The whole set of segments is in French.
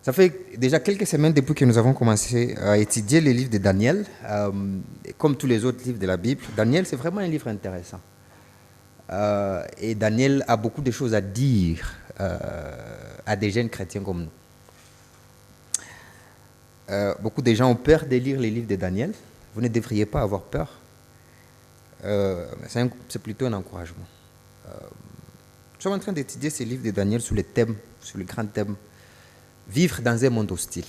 Ça fait déjà quelques semaines depuis que nous avons commencé à étudier les livres de Daniel. Comme tous les autres livres de la Bible, Daniel, c'est vraiment un livre intéressant. Et Daniel a beaucoup de choses à dire à des jeunes chrétiens comme nous. Beaucoup de gens ont peur de lire les livres de Daniel. Vous ne devriez pas avoir peur. C'est plutôt un encouragement. Nous sommes en train d'étudier ces livres de Daniel sur le grand thème vivre dans un monde hostile.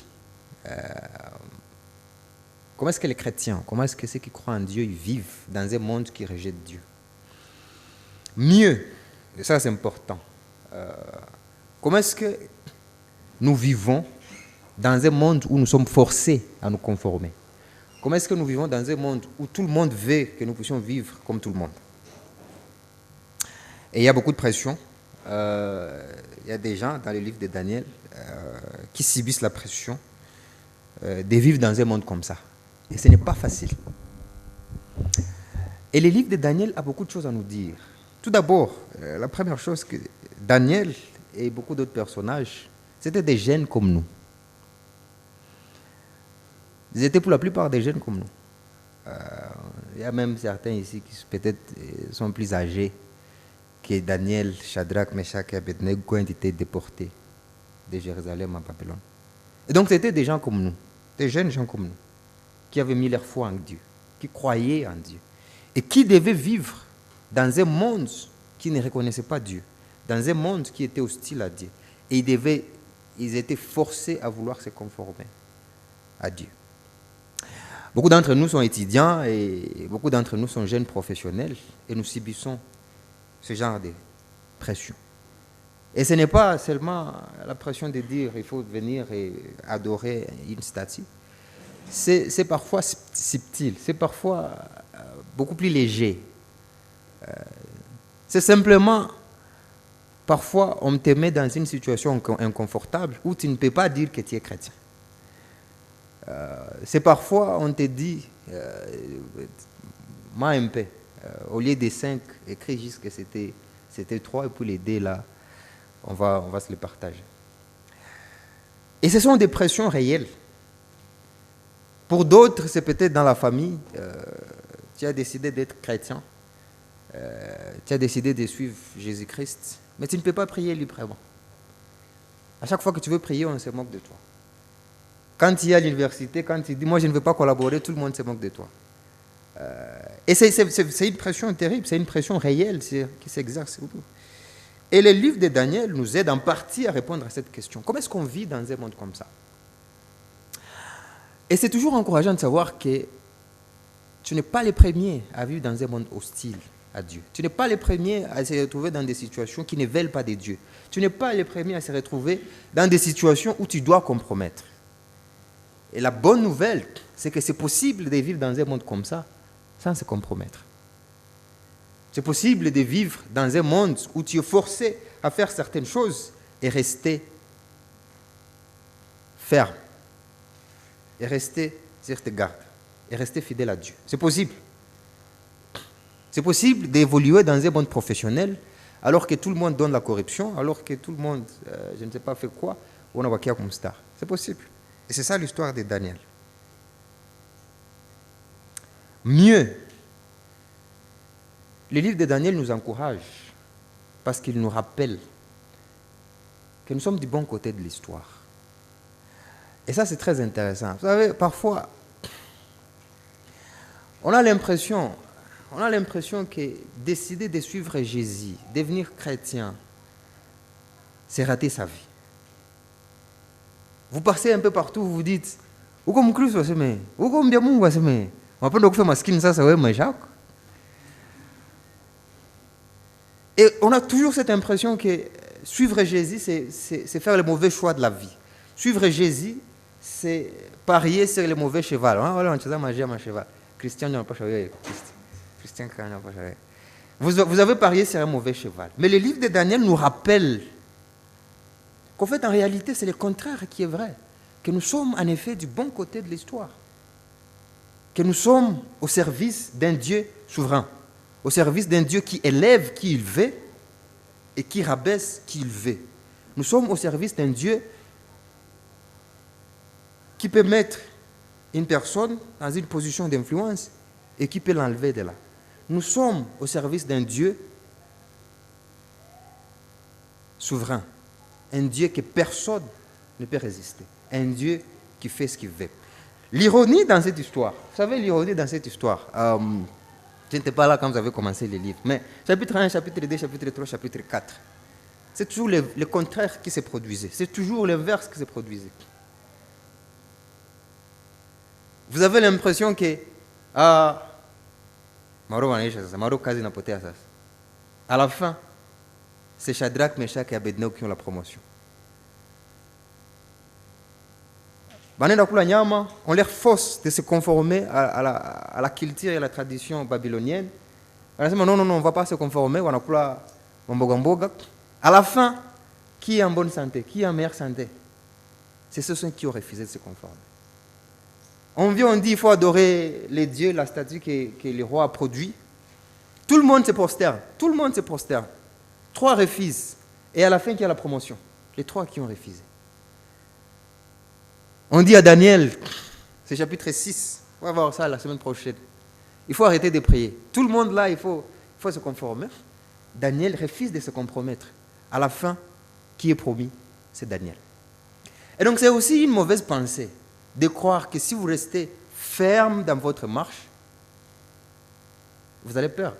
Comment est-ce que les chrétiens, comment est-ce que ceux qui croient en Dieu, ils vivent dans un monde qui rejette Dieu? Mieux, et ça c'est important, comment est-ce que nous vivons dans un monde où nous sommes forcés à nous conformer? Comment est-ce que nous vivons dans un monde où tout le monde veut que nous puissions vivre comme tout le monde? Et il y a beaucoup de pression. Il y a des gens dans le livre de Daniel qui subissent la pression de vivre dans un monde comme ça. Et ce n'est pas facile. Et le livre de Daniel a beaucoup de choses à nous dire. Tout d'abord, la première chose que Daniel et beaucoup d'autres personnages, c'était des jeunes comme nous. Ils étaient pour la plupart des jeunes comme nous. Il y a même certains ici qui peut-être sont plus âgés que Daniel, Shadrach, Meshach et Abednego ont été déportés de Jérusalem à Babylone. Et donc c'était des gens comme nous, des jeunes gens comme nous, qui avaient mis leur foi en Dieu, qui croyaient en Dieu, et qui devaient vivre dans un monde qui ne reconnaissait pas Dieu, dans un monde qui était hostile à Dieu. Et ils étaient forcés à vouloir se conformer à Dieu. Beaucoup d'entre nous sont étudiants et beaucoup d'entre nous sont jeunes professionnels et nous subissons ce genre de pression. Et ce n'est pas seulement la pression de dire il faut venir et adorer une statue. C'est parfois subtil, c'est parfois beaucoup plus léger. C'est simplement, parfois on te met dans une situation inconfortable où tu ne peux pas dire que tu es chrétien. C'est parfois on te dit, moi un peu, au lieu des 5, écrit juste que c'était 3 et puis les dés là, on va se les partager. Et ce sont des pressions réelles. Pour d'autres, c'est peut-être dans la famille, tu as décidé d'être chrétien, tu as décidé de suivre Jésus-Christ, mais tu ne peux pas prier librement. À chaque fois que tu veux prier, on se moque de toi. Quand tu es à l'université, quand tu dis « moi je ne veux pas collaborer », tout le monde se moque de toi. Et c'est une pression terrible, c'est une pression réelle qui s'exerce sur nous. Et le livre de Daniel nous aide en partie à répondre à cette question. Comment est-ce qu'on vit dans un monde comme ça? Et c'est toujours encourageant de savoir que tu n'es pas le premier à vivre dans un monde hostile à Dieu. Tu n'es pas le premier à se retrouver dans des situations qui ne veulent pas de Dieu. Tu n'es pas le premier à se retrouver dans des situations où tu dois compromettre. Et la bonne nouvelle, c'est que c'est possible de vivre dans un monde comme ça sans se compromettre. C'est possible de vivre dans un monde où tu es forcé à faire certaines choses et rester ferme, et rester sur tes gardes, et rester fidèle à Dieu. C'est possible. C'est possible d'évoluer dans un monde professionnel alors que tout le monde donne la corruption, alors que tout le monde, je ne sais pas, fait quoi, on a vaqué comme star. C'est possible. Et c'est ça l'histoire de Daniel. Mieux, le livre de Daniel nous encourage parce qu'il nous rappelle que nous sommes du bon côté de l'histoire. Et ça, c'est très intéressant. Vous savez, parfois, on a l'impression que décider de suivre Jésus, devenir chrétien, c'est rater sa vie. Vous passez un peu partout, vous vous dites, où comme Christ va se mettre, où comme bien Mungu va se mettre. On va pas faire ma skin, ça va être Jacques. Et on a toujours cette impression que suivre Jésus, c'est faire le mauvais choix de la vie. Suivre Jésus, c'est parier sur le mauvais cheval. Voilà, on a mangé à cheval. Christian n'a pas choisi. Christian n'a pas choisi. Vous avez parié sur un mauvais cheval. Mais le livre de Daniel nous rappelle qu'en fait, en réalité, c'est le contraire qui est vrai. Que nous sommes en effet du bon côté de l'histoire. Que nous sommes au service d'un Dieu souverain. Au service d'un Dieu qui élève qui il veut et qui rabaisse qui il veut. Nous sommes au service d'un Dieu qui peut mettre une personne dans une position d'influence et qui peut l'enlever de là. Nous sommes au service d'un Dieu souverain, un Dieu que personne ne peut résister, un Dieu qui fait ce qu'il veut. L'ironie dans cette histoire, vous savez l'ironie dans cette histoire, je n'étais pas là quand vous avez commencé les livres, mais chapitre 1, chapitre 2, chapitre 3, chapitre 4, c'est toujours le contraire qui se produisait, c'est toujours l'inverse qui se produisait. Vous avez l'impression que à la fin, c'est Shadrach, Meshach et Abednego qui ont la promotion. On leur force de se conformer à la culture et à la tradition babylonienne. On dit non, on ne va pas se conformer. À la fin, qui est en bonne santé? Qui est en meilleure santé? C'est ceux qui ont refusé de se conformer. On vient, on dit qu'il faut adorer les dieux, la statue que le roi a produit. Tout le monde se prosterne. Tout le monde se prosterne. 3 refusent. Et à la fin, qui a la promotion? Les 3 qui ont refusé. On dit à Daniel, c'est chapitre 6, on va voir ça la semaine prochaine. Il faut arrêter de prier. Tout le monde là, il faut se conformer. Daniel refuse de se compromettre. À la fin, qui est promis? C'est Daniel. Et donc c'est aussi une mauvaise pensée de croire que si vous restez ferme dans votre marche, vous allez perdre.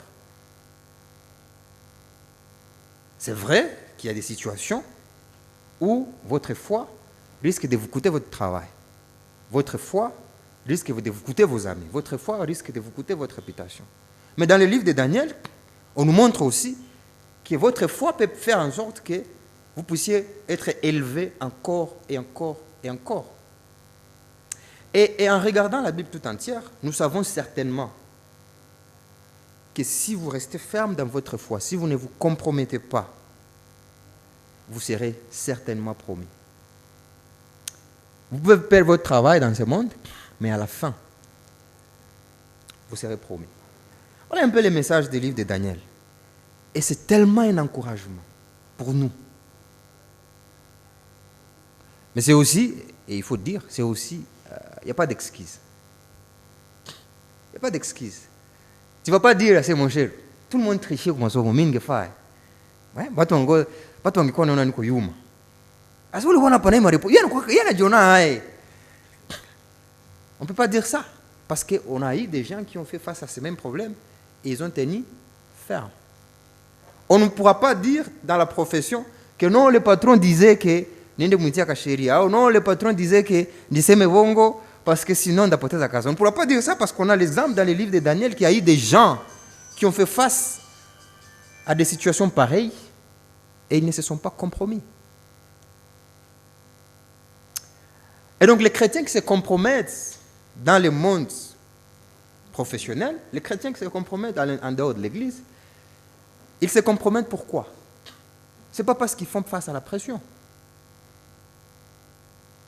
C'est vrai qu'il y a des situations où votre foi risque de vous coûter votre travail. Votre foi risque de vous coûter vos amis. Votre foi risque de vous coûter votre réputation. Mais dans le livre de Daniel, on nous montre aussi que votre foi peut faire en sorte que vous puissiez être élevé encore et encore et encore. Et en regardant la Bible tout entière, nous savons certainement que si vous restez ferme dans votre foi, si vous ne vous compromettez pas, vous serez certainement promis. Vous pouvez perdre votre travail dans ce monde, mais à la fin, vous serez promis. Voilà un peu le message du livre de Daniel. Et c'est tellement un encouragement pour nous. Mais c'est aussi, et il faut dire, c'est aussi, il n'y a pas d'excuse. Il n'y a pas d'excuse. Tu ne vas pas dire, c'est mon cher, tout le monde triche comme ça, on ne peut pas. On ne peut pas dire ça, parce qu'on a eu des gens qui ont fait face à ces mêmes problèmes et ils ont tenu ferme. On ne pourra pas dire dans la profession que non, le patron disait que non, le patron disait que parce que sinon, on ne pourra pas dire ça parce qu'on a l'exemple dans les livres de Daniel qu'il y a eu des gens qui ont fait face à des situations pareilles et ils ne se sont pas compromis. Et donc les chrétiens qui se compromettent dans le monde professionnel, les chrétiens qui se compromettent en dehors de l'église, ils se compromettent pourquoi? Ce n'est pas parce qu'ils font face à la pression.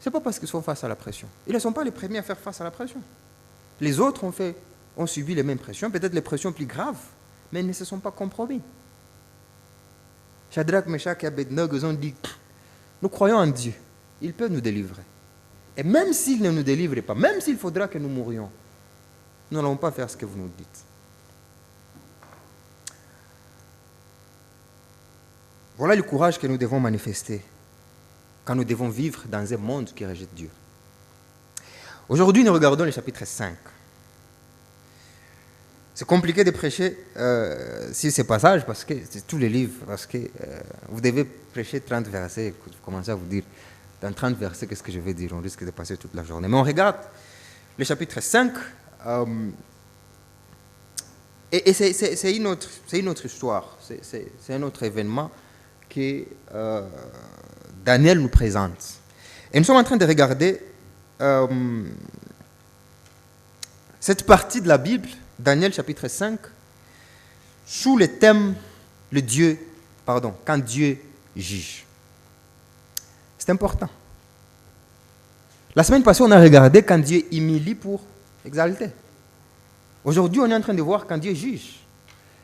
Ce n'est pas parce qu'ils font face à la pression. Ils ne sont pas les premiers à faire face à la pression. Les autres ont subi les mêmes pressions, peut-être les pressions plus graves, mais ils ne se sont pas compromis. Shadrach, Meshach et Abednego ont dit, nous croyons en Dieu, il peut nous délivrer. Et même s'il ne nous délivre pas, même s'il faudra que nous mourions, nous n'allons pas faire ce que vous nous dites. Voilà le courage que nous devons manifester quand nous devons vivre dans un monde qui rejette Dieu. Aujourd'hui, nous regardons le chapitre 5. C'est compliqué de prêcher sur ces passages parce que c'est tous les livres, parce que vous devez prêcher 30 versets, vous commencez à vous dire, dans 30 versets, qu'est-ce que je vais dire? On risque de passer toute la journée. Mais on regarde le chapitre 5, et c'est une autre histoire, c'est un autre événement que Daniel nous présente. Et nous sommes en train de regarder cette partie de la Bible, Daniel chapitre 5, sous le thème quand Dieu juge. C'est important. La semaine passée, on a regardé quand Dieu humilie pour exalter. Aujourd'hui, on est en train de voir quand Dieu juge.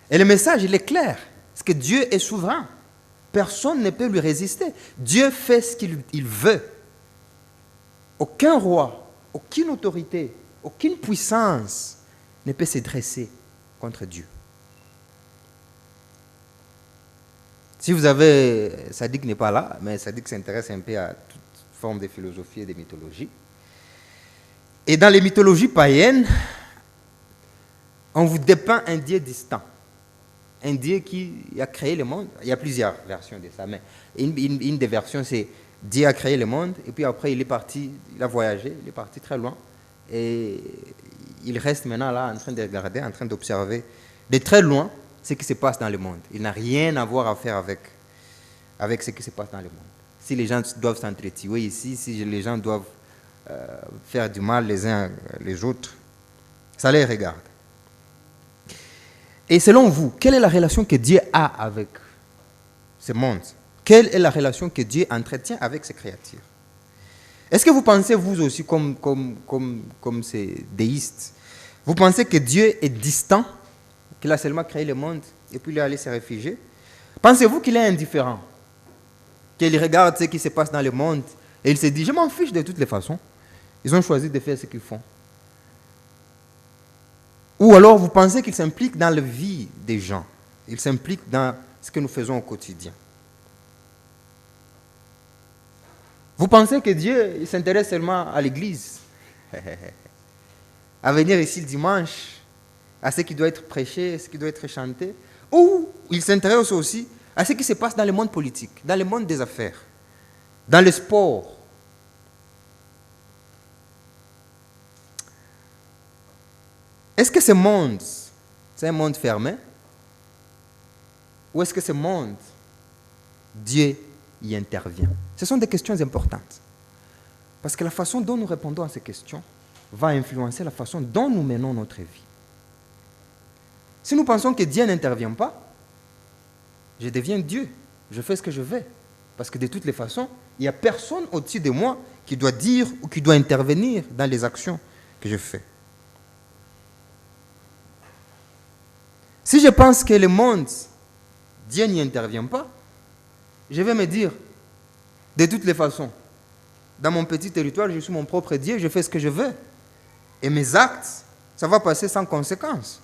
Et le message, il est clair. C'est que Dieu est souverain. Personne ne peut lui résister. Dieu fait ce qu'il veut. aucun roi, aucune autorité, aucune puissance ne peut se dresser contre Dieu. Si vous avez, Sadiq n'est pas là, mais Sadiq s'intéresse un peu à toute forme de philosophie et de mythologie. Et dans les mythologies païennes, on vous dépeint un Dieu distant. Un Dieu qui a créé le monde. Il y a plusieurs versions de ça, mais une des versions, c'est Dieu a créé le monde, et puis après il est parti, il a voyagé, il est parti très loin, et il reste maintenant là en train de regarder, en train d'observer de très loin ce qui se passe dans le monde. Il n'a rien à voir à faire avec ce qui se passe dans le monde. Si les gens doivent s'entretuer ici, si les gens doivent faire du mal les uns les autres, ça les regarde. Et selon vous, quelle est la relation que Dieu a avec ce monde? Quelle est la relation que Dieu entretient avec ses créatures? Est-ce que vous pensez, vous aussi, comme ces déistes, vous pensez que Dieu est distant, qu'il a seulement créé le monde et puis il est allé se réfugier? Pensez-vous qu'il est indifférent, qu'il regarde ce qui se passe dans le monde et il se dit, je m'en fiche de toutes les façons. Ils ont choisi de faire ce qu'ils font. Ou alors vous pensez qu'il s'implique dans la vie des gens, il s'implique dans ce que nous faisons au quotidien. Vous pensez que Dieu il s'intéresse seulement à l'église, à venir ici le dimanche, à ce qui doit être prêché, à ce qui doit être chanté, ou il s'intéresse aussi à ce qui se passe dans le monde politique, dans le monde des affaires, dans le sport. Est-ce que ce monde, c'est un monde fermé? Ou est-ce que ce monde, Dieu y intervient? Ce sont des questions importantes. Parce que la façon dont nous répondons à ces questions va influencer la façon dont nous menons notre vie. Si nous pensons que Dieu n'intervient pas, je deviens Dieu, je fais ce que je veux. Parce que de toutes les façons, il n'y a personne au-dessus de moi qui doit dire ou qui doit intervenir dans les actions que je fais. Si je pense que le monde, Dieu n'y intervient pas, je vais me dire, de toutes les façons, dans mon petit territoire, je suis mon propre Dieu, je fais ce que je veux. Et mes actes, ça va passer sans conséquence.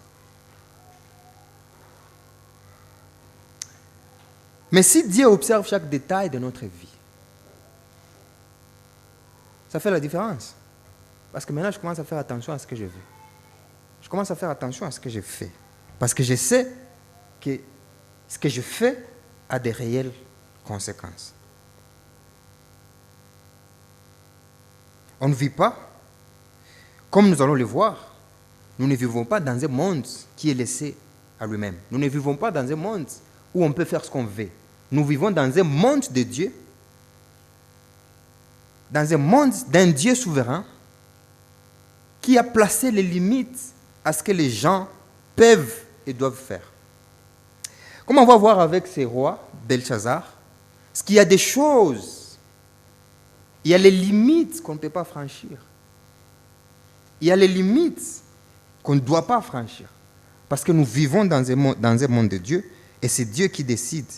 Mais si Dieu observe chaque détail de notre vie, ça fait la différence. Parce que maintenant, je commence à faire attention à ce que je veux. Je commence à faire attention à ce que je fais. Parce que je sais que ce que je fais a des réelles conséquences. On ne vit pas, comme nous allons le voir, nous ne vivons pas dans un monde qui est laissé à lui-même. Nous ne vivons pas dans un monde où on peut faire ce qu'on veut. Nous vivons dans un monde de Dieu, dans un monde d'un Dieu souverain qui a placé les limites à ce que les gens peuvent et doivent faire. Comme on va voir avec ces rois, Belshazzar, parce qu'il y a des choses, il y a les limites qu'on ne peut pas franchir. Il y a les limites qu'on ne doit pas franchir. Parce que nous vivons dans un monde de Dieu et c'est Dieu qui décide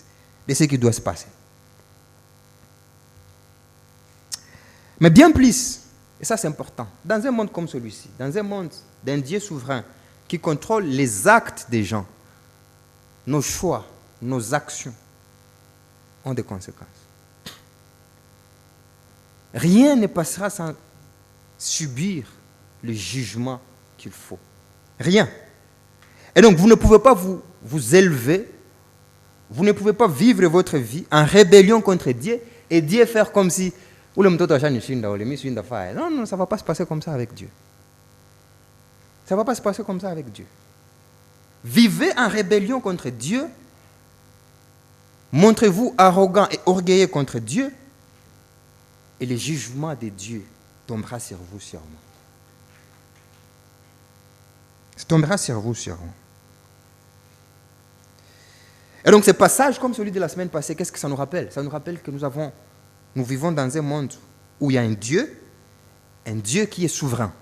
de ce qui doit se passer. Mais bien plus, et ça c'est important, dans un monde comme celui-ci, dans un monde d'un Dieu souverain qui contrôle les actes des gens, nos choix, nos actions ont des conséquences. Rien ne passera sans subir le jugement qu'il faut. Rien. Et donc vous ne pouvez pas vous élever, vous ne pouvez pas vivre votre vie en rébellion contre Dieu et Dieu faire comme si non, non, ça ne va pas se passer comme ça avec Dieu. Ça ne va pas se passer comme ça avec Dieu. Vivez en rébellion contre Dieu, montrez-vous arrogant et orgueilleux contre Dieu, et le jugement de Dieu tombera sur vous sûrement. Ça tombera sur vous sûrement. Et donc ce passage, comme celui de la semaine passée, qu'est-ce que ça nous rappelle? Ça nous rappelle que nous vivons dans un monde où il y a un Dieu qui est souverain.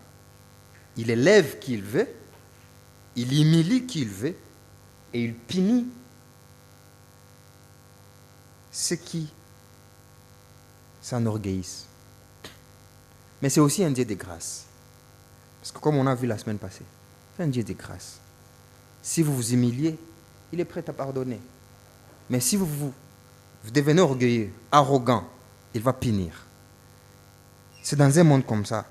Il élève qui il veut, il humilie qui il veut, et il punit ceux qui s'enorgueillissent. Mais c'est aussi un Dieu de grâce. Parce que comme on a vu la semaine passée, c'est un Dieu de grâce. Si vous vous humiliez, il est prêt à pardonner. Mais si vous devenez orgueilleux, arrogant, il va punir. C'est dans un monde comme ça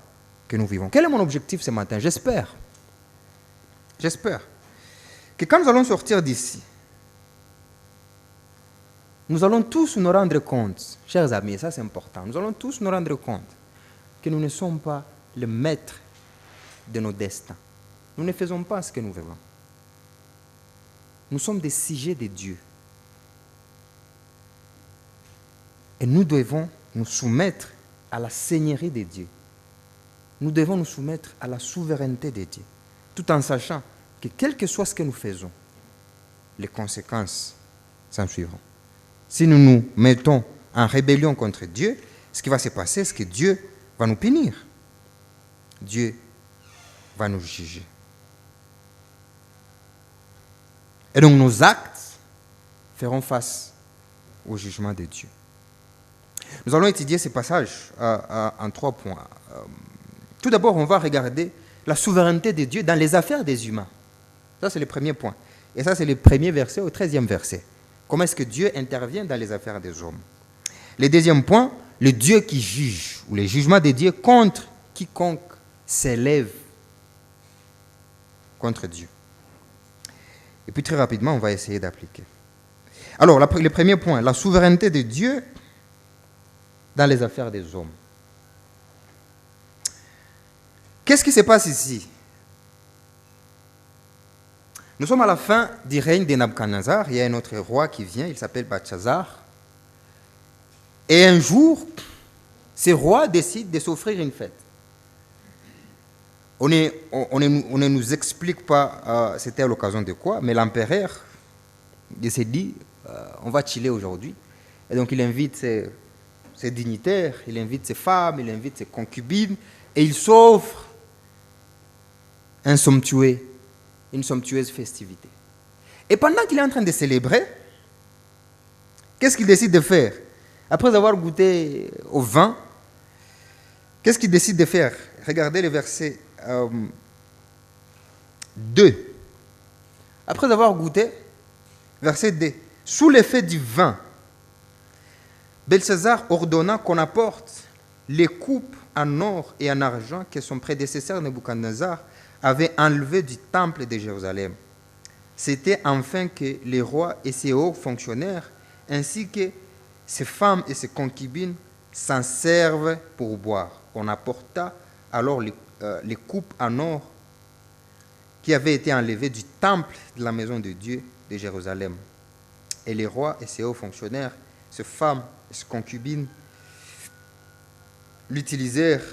que nous vivons. Quel est mon objectif ce matin? J'espère que quand nous allons sortir d'ici, nous allons tous nous rendre compte, chers amis, et ça c'est important, nous allons tous nous rendre compte que nous ne sommes pas le maître de nos destins. Nous ne faisons pas ce que nous voulons. Nous sommes des sujets de Dieu. Et nous devons nous soumettre à la seigneurie de Dieu. Nous devons nous soumettre à la souveraineté de Dieu, tout en sachant que quel que soit ce que nous faisons, les conséquences s'en suivront. Si nous nous mettons en rébellion contre Dieu, ce qui va se passer, c'est que Dieu va nous punir. Dieu va nous juger. Et donc nos actes feront face au jugement de Dieu. Nous allons étudier ces passages en 3 points. Tout d'abord, on va regarder la souveraineté de Dieu dans les affaires des humains. Ça, c'est le premier point. Et ça, c'est le premier verset au 13e verset. Comment est-ce que Dieu intervient dans les affaires des hommes? Le deuxième point, le Dieu qui juge, ou les jugements de Dieu contre quiconque s'élève contre Dieu. Et puis très rapidement, on va essayer d'appliquer. Alors, le premier point, la souveraineté de Dieu dans les affaires des hommes. Qu'est-ce qui se passe ici? Nous sommes à la fin du règne de Nabuchodonosor. Il y a un autre roi qui vient, il s'appelle Belchazzar. Et un jour, ce roi décide de s'offrir une fête. On ne nous explique pas c'était à l'occasion de quoi, mais l'empereur s'est dit, on va chiller aujourd'hui. Et donc il invite ses dignitaires, il invite ses femmes, il invite ses concubines, et il s'offre une somptueuse festivité. Et pendant qu'il est en train de célébrer, qu'est-ce qu'il décide de faire? Après avoir goûté au vin, qu'est-ce qu'il décide de faire? Regardez le verset 2. Après avoir goûté, verset 2, sous l'effet du vin, Belchazzar ordonna qu'on apporte les coupes en or et en argent que son prédécesseur Nebuchadnezzar avait enlevées du temple de Jérusalem. C'était afin que les rois et ses hauts fonctionnaires, ainsi que ses femmes et ses concubines, s'en servent pour boire. On apporta alors les coupes en or qui avaient été enlevées du temple de la maison de Dieu de Jérusalem. Et les rois et ses hauts fonctionnaires, ses femmes et ses concubines, l'utilisèrent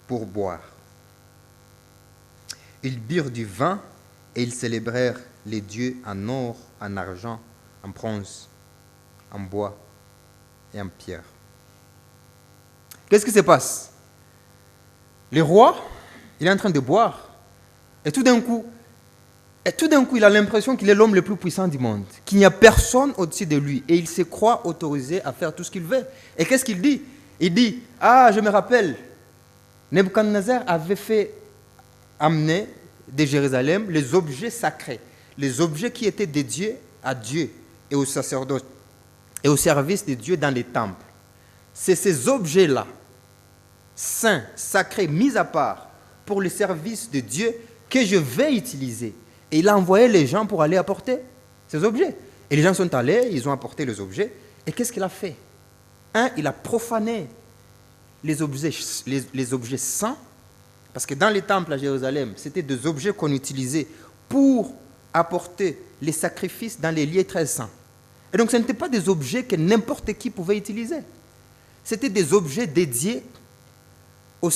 pour boire. Ils burent du vin et ils célébrèrent les dieux en or, en argent, en bronze, en bois et en pierre. Qu'est-ce qui se passe? Le roi, il est en train de boire et tout d'un coup, il a l'impression qu'il est l'homme le plus puissant du monde, qu'il n'y a personne au-dessus de lui et il se croit autorisé à faire tout ce qu'il veut. Et qu'est-ce qu'il dit? Il dit, je me rappelle, Nebuchadnezzar avait fait amener de Jérusalem les objets sacrés, les objets qui étaient dédiés à Dieu et aux sacerdotes et au service de Dieu dans les temples. C'est ces objets-là, saints, sacrés, mis à part pour le service de Dieu que je vais utiliser. Et il a envoyé les gens pour aller apporter ces objets. Et les gens sont allés, ils ont apporté les objets. Et qu'est-ce qu'il a fait? Il a profané les objets saints, parce que dans les temples à Jérusalem, c'était des objets qu'on utilisait pour apporter les sacrifices dans les lieux très saints. Et donc ce n'étaient pas des objets que n'importe qui pouvait utiliser. C'était des objets dédiés au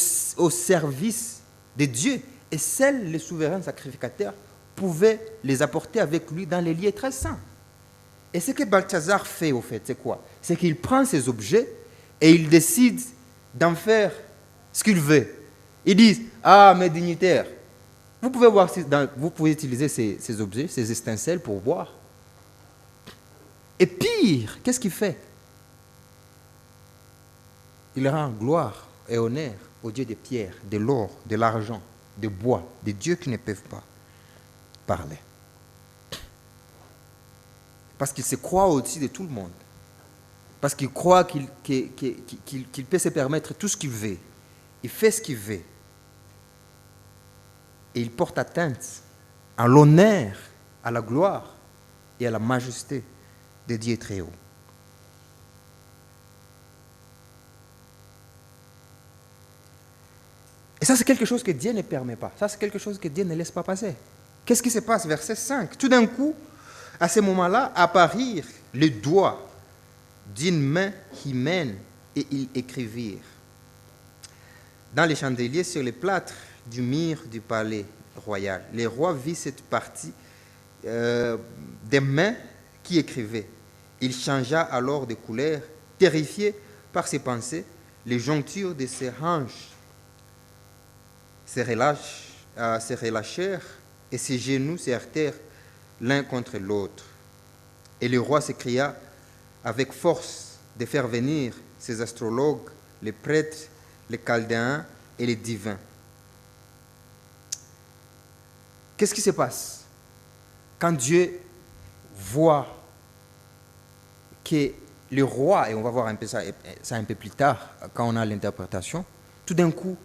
service de Dieu. Et seuls les souverains sacrificateurs pouvaient les apporter avec lui dans les lieux très saints. Et ce que Belchazzar fait, au fait, c'est quoi? C'est qu'il prend ces objets et il décide d'en faire ce qu'il veut. Ils disent, mes dignitaires, vous pouvez utiliser ces objets, ces étincelles pour boire. Et pire, qu'est-ce qu'il fait? Il rend gloire et honneur aux dieux de pierre, de l'or, de l'argent, de bois, des dieux qui ne peuvent pas parler. Parce qu'il se croit au-dessus de tout le monde. Parce qu'il croit qu'il peut se permettre tout ce qu'il veut. Il fait ce qu'il veut. Et il porte atteinte à l'honneur, à la gloire et à la majesté de Dieu très haut. Et ça, c'est quelque chose que Dieu ne permet pas. Ça, c'est quelque chose que Dieu ne laisse pas passer. Qu'est-ce qui se passe? Verset 5. Tout d'un coup, à ce moment-là, apparurent les doigts d'une main humaine et ils écrivirent. Dans les chandeliers, sur les plâtres du mur du palais royal, le roi vit cette partie des mains qui écrivaient. Il changea alors de couleur, terrifié par ses pensées, les jonctures de ses hanches se relâchèrent et ses genoux se heurtèrent l'un contre l'autre. Et le roi s'écria avec force de faire venir ses astrologues, les prêtres, les chaldéens et les divins. Qu'est-ce qui se passe quand Dieu voit que le roi, et on va voir un peu ça un peu plus tard, quand on a l'interprétation, tout d'un coup,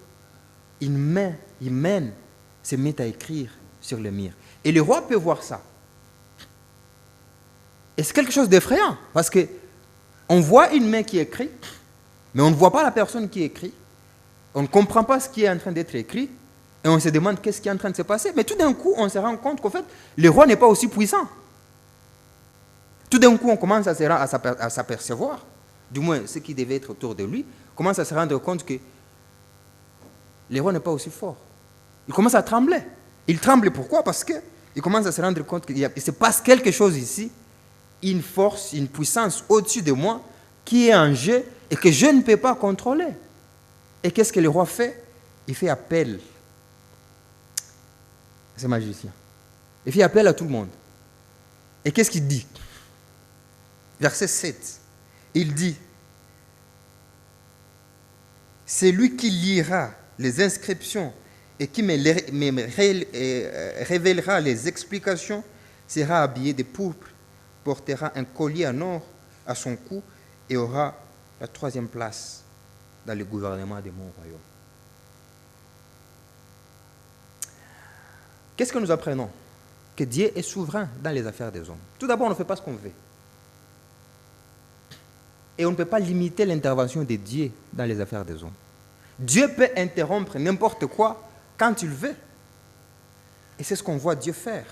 une main humaine se met à écrire sur le mur. Et le roi peut voir ça. Et c'est quelque chose d'effrayant, parce qu'on voit une main qui écrit, mais on ne voit pas la personne qui écrit. On ne comprend pas ce qui est en train d'être écrit, et on se demande qu'est-ce qui est en train de se passer. Mais tout d'un coup, on se rend compte qu'en fait, le roi n'est pas aussi puissant. Tout d'un coup, on commence à s'apercevoir, du moins ceux qui devaient être autour de lui, commencent à se rendre compte que le roi n'est pas aussi fort. Il commence à trembler. Il tremble pourquoi? Parce qu'il commence à se rendre compte qu'il se passe quelque chose ici, une force, une puissance au-dessus de moi qui est en jeu et que je ne peux pas contrôler. Et qu'est-ce que le roi fait? Il fait appel à ce magicien. Il fait appel à tout le monde. Et qu'est-ce qu'il dit? Verset 7. Il dit, c'est lui qui lira les inscriptions et qui me révélera les explications, sera habillé de pourpre, portera un collier en or à son cou et aura la 3e place dans le gouvernement de mon royaume. Qu'est-ce que nous apprenons? Que Dieu est souverain dans les affaires des hommes. Tout d'abord, on ne fait pas ce qu'on veut. Et on ne peut pas limiter l'intervention de Dieu dans les affaires des hommes. Dieu peut interrompre n'importe quoi quand il veut. Et c'est ce qu'on voit Dieu faire.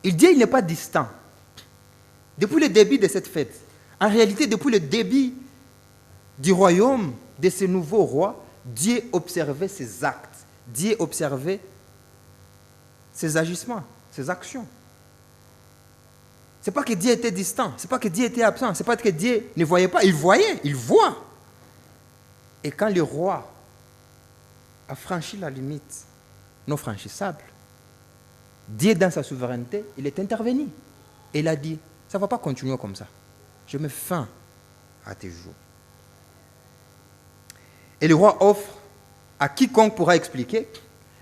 Et Dieu, il n'est pas distant. Depuis le début de cette fête, en réalité, depuis le début du royaume de ce nouveau roi, Dieu observait ses actes. Dieu observait ses agissements, ses actions. Ce n'est pas que Dieu était distant, ce n'est pas que Dieu était absent, ce n'est pas que Dieu ne voyait pas, il voyait, il voit. Et quand le roi a franchi la limite non franchissable, Dieu, dans sa souveraineté, il est intervenu. Et il a dit, ça ne va pas continuer comme ça. Je mets fin à tes jours. Et le roi offre à quiconque pourra expliquer,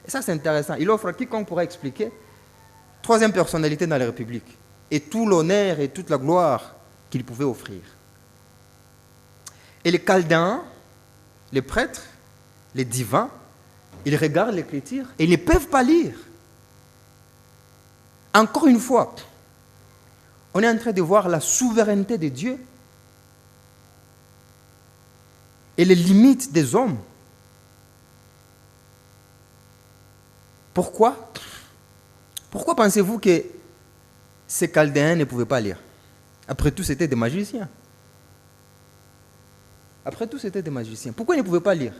et ça c'est intéressant, il offre à quiconque pourra expliquer, 3e personnalité dans la République, et tout l'honneur et toute la gloire qu'il pouvait offrir. Et les chaldéens, les prêtres, les divins, ils regardent l'écriture et ils ne peuvent pas lire. Encore une fois, on est en train de voir la souveraineté de Dieu et les limites des hommes. Pourquoi? Pourquoi pensez-vous que ces chaldéens ne pouvaient pas lire? Après tout, c'était des magiciens. Après tout, c'était des magiciens. Pourquoi ils ne pouvaient pas lire?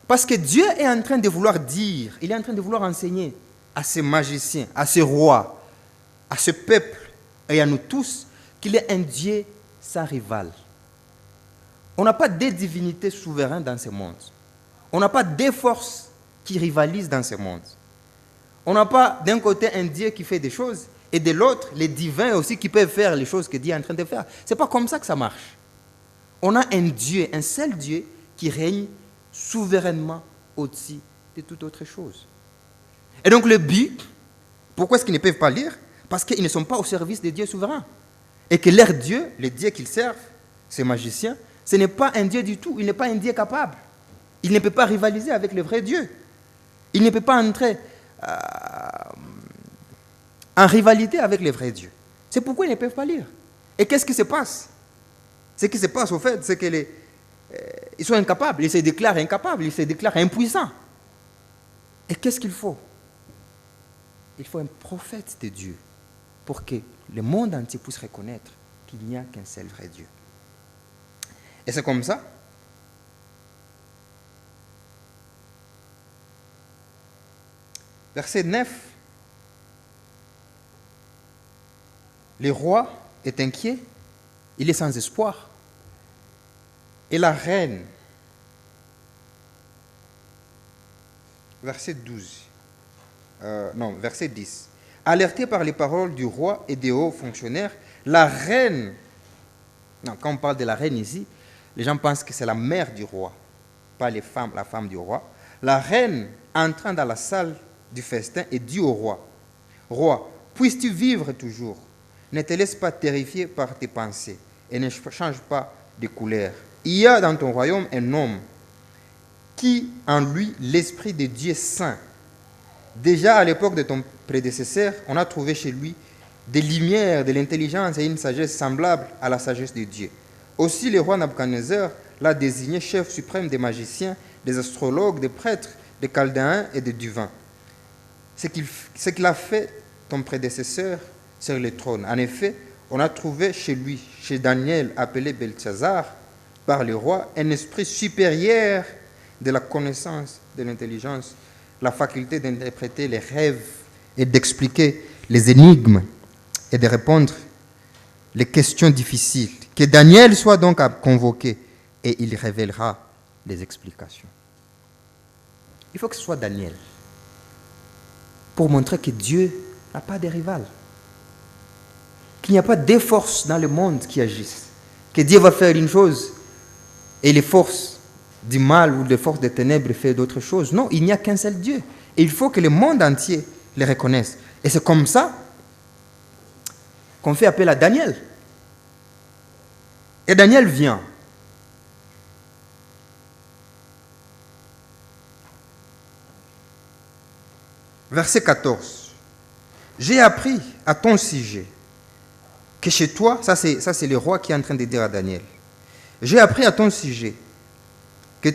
Parce que Dieu est en train de vouloir dire, il est en train de vouloir enseigner à ces magiciens, à ces rois, à ce peuple et à nous tous qu'il est un Dieu sans rival. On n'a pas de divinité souveraine dans ce monde. On n'a pas de forces qui rivalisent dans ce monde. On n'a pas d'un côté un Dieu qui fait des choses et de l'autre les divins aussi qui peuvent faire les choses que Dieu est en train de faire. Ce n'est pas comme ça que ça marche. On a un Dieu, un seul Dieu qui règne souverainement au-dessus de toute autre chose. Et donc le but, pourquoi est-ce qu'ils ne peuvent pas lire? Parce qu'ils ne sont pas au service des dieux souverains. Et que leur Dieu, le Dieu qu'ils servent, ces magiciens, ce n'est pas un Dieu du tout, il n'est pas un Dieu capable. Il ne peut pas rivaliser avec le vrai Dieu. Il ne peut pas entrer en rivalité avec le vrai Dieu. C'est pourquoi ils ne peuvent pas lire. Et qu'est-ce qui se passe? Ce qui se passe au fait, c'est qu'ils sont incapables, ils se déclarent incapables, ils se déclarent impuissants. Et qu'est-ce qu'il faut? Il faut un prophète de Dieu pour que le monde entier puisse reconnaître qu'il n'y a qu'un seul vrai Dieu. Et c'est comme ça. Verset 9. Le roi est inquiet, il est sans espoir. Et la reine, verset 12, verset 10. Alertée par les paroles du roi et des hauts fonctionnaires, la reine, quand on parle de la reine ici, les gens pensent que c'est la mère du roi, pas la femme du roi. La reine, entrant dans la salle du festin, et dit au roi, « Roi, puisses-tu vivre toujours? Ne te laisse pas terrifier par tes pensées et ne change pas de couleur. Il y a dans ton royaume un homme qui en lui l'esprit de Dieu saint. Déjà à l'époque de ton prédécesseur, on a trouvé chez lui des lumières, de l'intelligence et une sagesse semblable à la sagesse de Dieu. Aussi le roi Nabuchodonosor l'a désigné chef suprême des magiciens, des astrologues, des prêtres, des chaldéens et des divins. Ce qu'il a fait ton prédécesseur sur le trône. En effet, on a trouvé chez lui, chez Daniel, appelé Belteshazzar, par le roi, un esprit supérieur de la connaissance, de l'intelligence, la faculté d'interpréter les rêves et d'expliquer les énigmes et de répondre les questions difficiles. Que Daniel soit donc convoqué et il révélera les explications. Il faut que ce soit Daniel pour montrer que Dieu n'a pas de rival, qu'il n'y a pas des forces dans le monde qui agissent, que Dieu va faire une chose et les forces du mal ou les forces des ténèbres font d'autres choses. Non, il n'y a qu'un seul Dieu. Et il faut que le monde entier le reconnaisse. Et c'est comme ça qu'on fait appel à Daniel. Et Daniel vient. Verset 14. J'ai appris à ton sujet que chez toi, ça c'est le roi qui est en train de dire à Daniel, j'ai appris à ton sujet que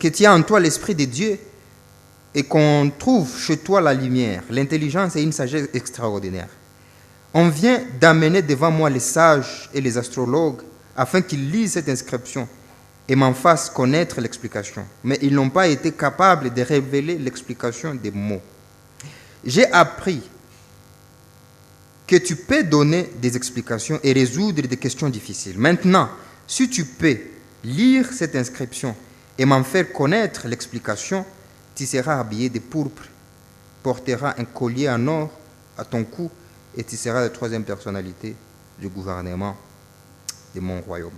tu as en toi l'esprit de Dieu et qu'on trouve chez toi la lumière, l'intelligence et une sagesse extraordinaire. On vient d'amener devant moi les sages et les astrologues afin qu'ils lisent cette inscription et m'en fassent connaître l'explication. Mais ils n'ont pas été capables de révéler l'explication des mots. J'ai appris que tu peux donner des explications et résoudre des questions difficiles. Maintenant, si tu peux lire cette inscription et m'en faire connaître l'explication, tu seras habillé de pourpre, porteras un collier en or à ton cou et tu seras la troisième personnalité du gouvernement de mon royaume.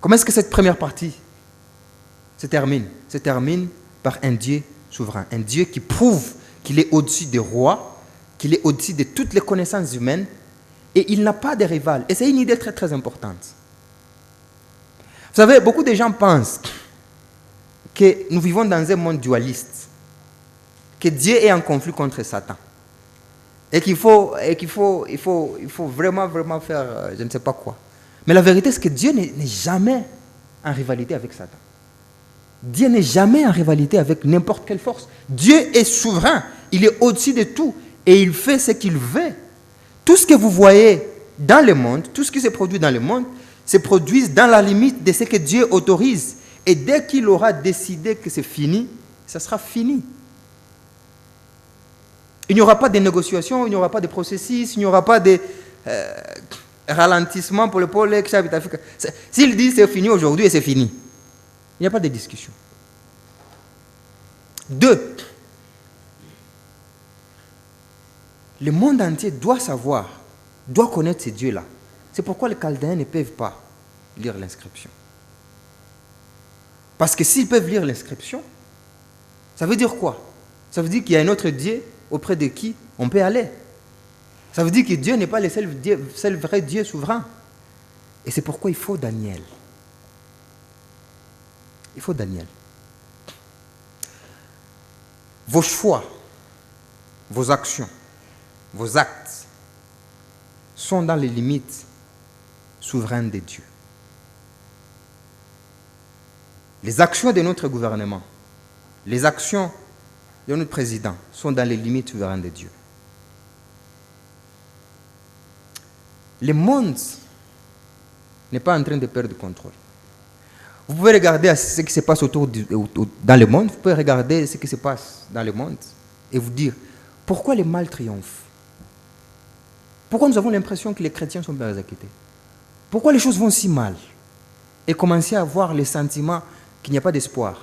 Comment est-ce que cette première partie se termine? Se termine par un Dieu souverain, un Dieu qui prouve qu'il est au-dessus des rois, qu'il est au-dessus de toutes les connaissances humaines, et il n'a pas de rival. Et c'est une idée très très importante. Vous savez, beaucoup de gens pensent que nous vivons dans un monde dualiste, que Dieu est en conflit contre Satan, et qu'il faut vraiment faire je ne sais pas quoi. Mais la vérité, c'est que Dieu n'est jamais en rivalité avec Satan. Dieu n'est jamais en rivalité avec n'importe quelle force. Dieu est souverain, il est au-dessus de tout et il fait ce qu'il veut. Tout ce que vous voyez dans le monde, tout ce qui se produit dans le monde, se produit dans la limite de ce que Dieu autorise. Et dès qu'il aura décidé que c'est fini, ça sera fini. Il n'y aura pas de négociations, il n'y aura pas de processus, il n'y aura pas de ralentissement pour le pôle. S'il dit c'est fini aujourd'hui et c'est fini, il n'y a pas de discussion. 2. Le monde entier doit savoir, doit connaître ce Dieu-là. C'est pourquoi les Chaldéens ne peuvent pas lire l'inscription. Parce que s'ils peuvent lire l'inscription, ça veut dire quoi? Ça veut dire qu'il y a un autre Dieu auprès de qui on peut aller. Ça veut dire que Dieu n'est pas le seul vrai Dieu souverain. Et c'est pourquoi il faut Daniel. Il faut Daniel. Vos choix, vos actions, vos actes sont dans les limites souveraines de Dieu. Les actions de notre gouvernement, les actions de notre président sont dans les limites souveraines de Dieu. Le monde n'est pas en train de perdre le contrôle. Vous pouvez regarder ce qui se passe dans le monde, vous pouvez regarder ce qui se passe dans le monde et vous dire pourquoi le mal triomphe. Pourquoi nous avons l'impression que les chrétiens sont persécutés? Pourquoi les choses vont si mal? Et commencer à avoir le sentiment qu'il n'y a pas d'espoir.